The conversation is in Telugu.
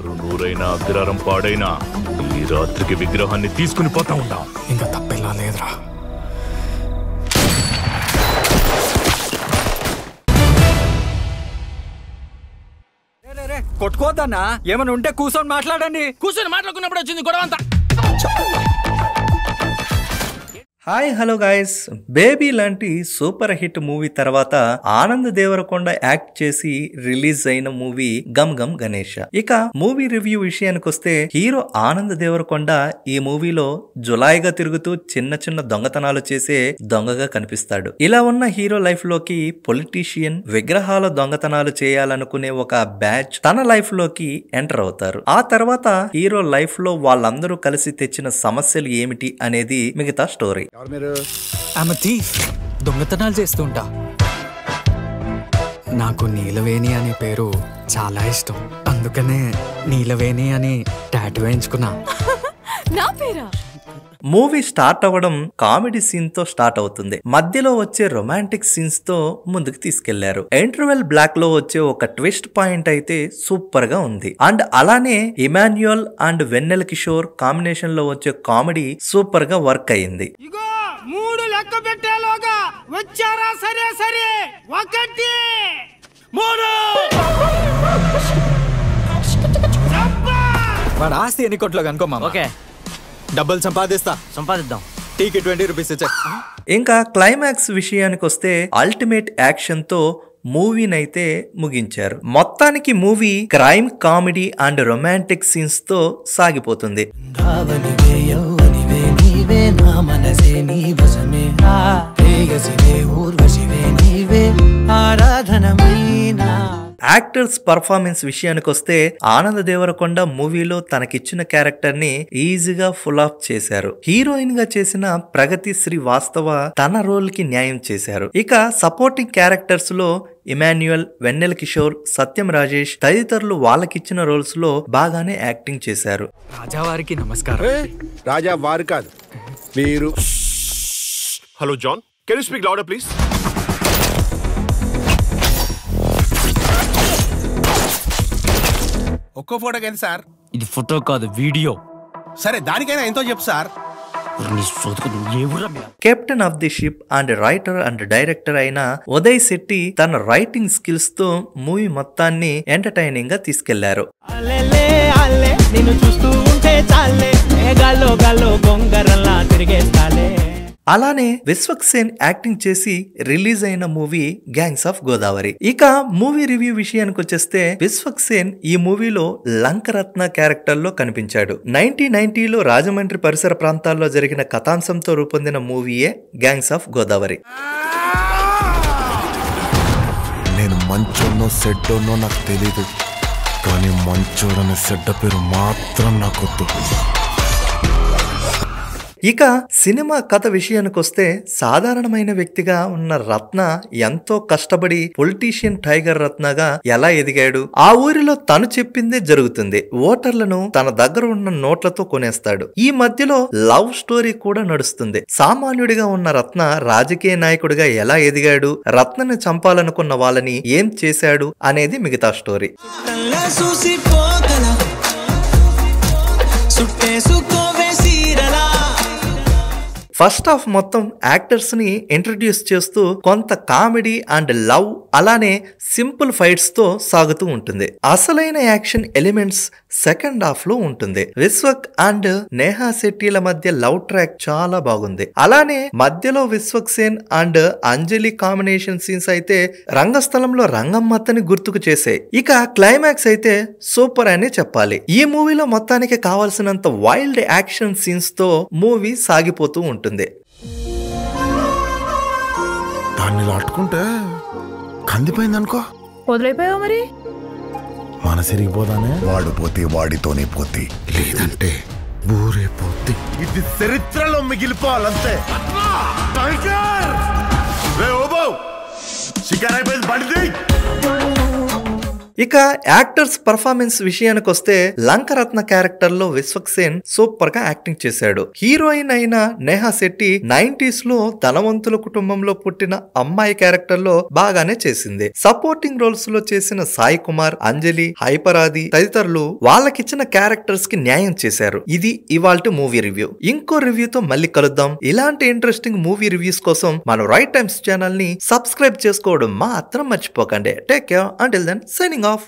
నూరైనా అగ్రహారం పాడైనా ఈ రాత్రికి విగ్రహాన్ని తీసుకుని పోతా ఉంటాం. ఇంకా తప్పెలా లేదురా. కొట్టుకోద్దన్నా, ఏమైనా ఉంటే కూర్చొని మాట్లాడండి. కూర్చొని మాట్లాడుకున్నప్పుడు వచ్చింది గొడవ అంతా. హాయ్ హలో గాయస్, బేబీ లాంటి సూపర్ హిట్ మూవీ తర్వాత ఆనంద్ దేవరకొండ యాక్ట్ చేసి రిలీజ్ అయిన మూవీ గమ్ గమ్ గణేష. ఇక మూవీ రివ్యూ విషయానికి వస్తే, హీరో ఆనంద్ దేవరకొండ ఈ మూవీలో జులాయిగా తిరుగుతూ చిన్న చిన్న దొంగతనాలు చేసే దొంగగా కనిపిస్తాడు. ఇలా ఉన్న హీరో లైఫ్ లోకి పొలిటీషియన్, విగ్రహాల దొంగతనాలు చేయాలనుకునే ఒక బ్యాచ్ తన లైఫ్ లోకి ఎంటర్ అవుతారు. ఆ తర్వాత హీరో లైఫ్ లో వాళ్ళందరూ కలిసి తెచ్చిన సమస్యలు ఏమిటి అనేది మిగతా స్టోరీ. దొంగతనాలు చేస్తుంటా. నాకు నీలవేణి అనే పేరు చాలా ఇష్టం, అందుకనే నీలవేణి అని టాటూ వేయించుకున్నా. మూవీ స్టార్ట్ అవ్వడం కామెడీ సీన్ తో స్టార్ట్ అవుతుంది. మధ్యలో వచ్చే రొమాంటిక్ సీన్స్ తో ముందుకు తీసుకెళ్లారు. ఇంటర్వెల్ బ్లాక్ లో వచ్చే ఒక ట్విస్ట్ పాయింట్ అయితే సూపర్ గా ఉంది. అండ్ అలానే Emmanuel and Vennela Kishore combination లో వచ్చే కామెడీ సూపర్ గా వర్క్ అయింది. 3 లెక్క పెట్టేలోగా వచ్చారా? సరే సరే, 1 3. వాడు ఆస్తి ఎన్ని కోట్లో కనుకోమా. ఓకే, డబ్బులు సంపాదిద్దాం. టీకి 20 రూపీస్ ఇచ్చా. ఇంకా క్లైమాక్స్ విషయానికి వస్తే అల్టిమేట్ యాక్షన్ తో మూవీనైతే ముగించారు. మొత్తానికి movie crime, comedy and romantic scenes తో సాగిపోతుంది. యాక్టర్స్ పర్ఫార్మెన్స్ విషయానికి వస్తే, ఆనంద్ దేవరకొండ మూవీలో తనకిచ్చిన క్యారెక్టర్ ని ఈజీగా ఫుల్ ఆఫ్ చేశారు. హీరోయిన్ గా చేసిన ప్రగతి శ్రీవాస్తవ తన రోల్ కి న్యాయం చేశారు. ఇక సపోర్టింగ్ క్యారెక్టర్స్ లో ఇమాన్యుయల్, వెన్నెల కిషోర్, సత్యం రాజేష్ తదితరులు వాళ్ళకిచ్చిన రోల్స్ లో బాగానే యాక్టింగ్ చేశారు. రాజావారికి నమస్కారం. రాజా వారు కాదు, మీరు. Hello John, can you speak louder please? ఒక్కో ఫోటోకి ఎంత సార్? ఇది ఫోటో కాదు, వీడియో. సరే, దానికైనా ఎంతో చెప్పు sir. Captain of the ship and writer and director అయిన ఉదయ్ శెట్టి తన రైటింగ్ స్కిల్స్ తో మూవీ మొత్తాన్ని ఎంటర్టైనింగ్ గా తీసుకెళ్లారు. అలానే విశ్వక్సేన్ యాక్టింగ్ చేసి రిలీజ్ అయిన మూవీ గ్యాంగ్స్ ఆఫ్ గోదావరి. ఇక మూవీ రివ్యూ విషయానికి వచ్చేస్తే, విశ్వక్సేన్ ఈ మూవీలో లంకరత్న క్యారెక్టర్ లో కనిపించాడు. 1990లో రాజమండ్రి పరిసర ప్రాంతాల్లో జరిగిన కథాంశంతో రూపొందిన మూవీయే గ్యాంగ్స్ ఆఫ్ గోదావరి. నేను మంచోనో సెడ్డోనో నాకు తెలీదు, కానీ మంచోడనే సెడ్డ పేరు మాత్రం నాకొద్దు. ఇక సినిమా కథ విషయానికి వస్తే, సాధారణమైన వ్యక్తిగా ఉన్న రత్న ఎంతో కష్టపడి పొలిటీషియన్ టైగర్ రత్నగా ఎలా ఎదిగాడు, ఆ ఊరిలో తను చెప్పిందే జరుగుతుంది. ఓటర్లను తన దగ్గర ఉన్న నోట్లతో కొనేస్తాడు. ఈ మధ్యలో లవ్ స్టోరీ కూడా నడుస్తుంది. సామాన్యుడిగా ఉన్న రత్న రాజకీయ నాయకుడిగా ఎలా ఎదిగాడు, రత్నని చంపాలనుకున్న వాళ్ళని ఏం చేశాడు అనేది మిగతా స్టోరీ. ఫస్ట్ హాఫ్ మొత్తం యాక్టర్స్ ని ఇంట్రడ్యూస్ చేస్తూ కొంత కామెడీ అండ్ లవ్, అలానే సింపుల్ ఫైట్స్ తో సాగుతూ ఉంటుంది. అసలైన యాక్షన్ ఎలిమెంట్స్ సెకండ్ హాఫ్ లో ఉంటుంది. విశ్వక్ అండ్ నేహా శెట్టిల మధ్య లవ్ ట్రాక్ చాలా బాగుంది. అలానే మధ్యలో Vishwaksen and Anjali combination scenes అయితే రంగస్థలంలో రంగమ్మత్తని గుర్తుకు చేసాయి. ఇక క్లైమాక్స్ అయితే సూపర్ అని చెప్పాలి. ఈ మూవీలో మొత్తానికి కావాల్సినంత వైల్డ్ యాక్షన్ సీన్స్ తో మూవీ సాగిపోతూ ఉంటుంది. దాన్ని లాట్టుకుంటే కందిపోయిందనుకో, వదిలేపోయావు మరి. మన సిరిగిపోదానే. వాడు పోతే వాడితోనే పోతే, లేదంటే ఊరే పోతే. ఇది చరిత్రలో మిగిలిపోవాలంతే. షికారైపోయింది, బండి. ఇక యాక్టర్స్ పర్ఫార్మెన్స్ విషయానికి వస్తే లంకరత్న క్యారెక్టర్ లో విశ్వక్సేన్ సూపర్ గా యాక్టింగ్ చేశాడు. హీరోయిన్ అయిన నేహా శెట్టి 90s లో ధనవంతుల కుటుంబంలో పుట్టిన అమ్మాయి క్యారెక్టర్ లో బాగానే చేసింది. సపోర్టింగ్ రోల్స్ లో చేసిన సాయి కుమార్, అంజలి, హైపరాది తదితరులు వాళ్ళకిచ్చిన క్యారెక్టర్స్ కి న్యాయం చేశారు. ఇది ఇవాల్టి మూవీ రివ్యూ. ఇంకో రివ్యూతో మళ్ళీ కలుద్దాం. ఇలాంటి ఇంట్రెస్టింగ్ మూవీ రివ్యూస్ కోసం మన రైట్ టైమ్స్ ఛానల్ ని సబ్స్క్రైబ్ చేసుకోవడం మాత్రం మర్చిపోకండి. Take care. Until then, signing of.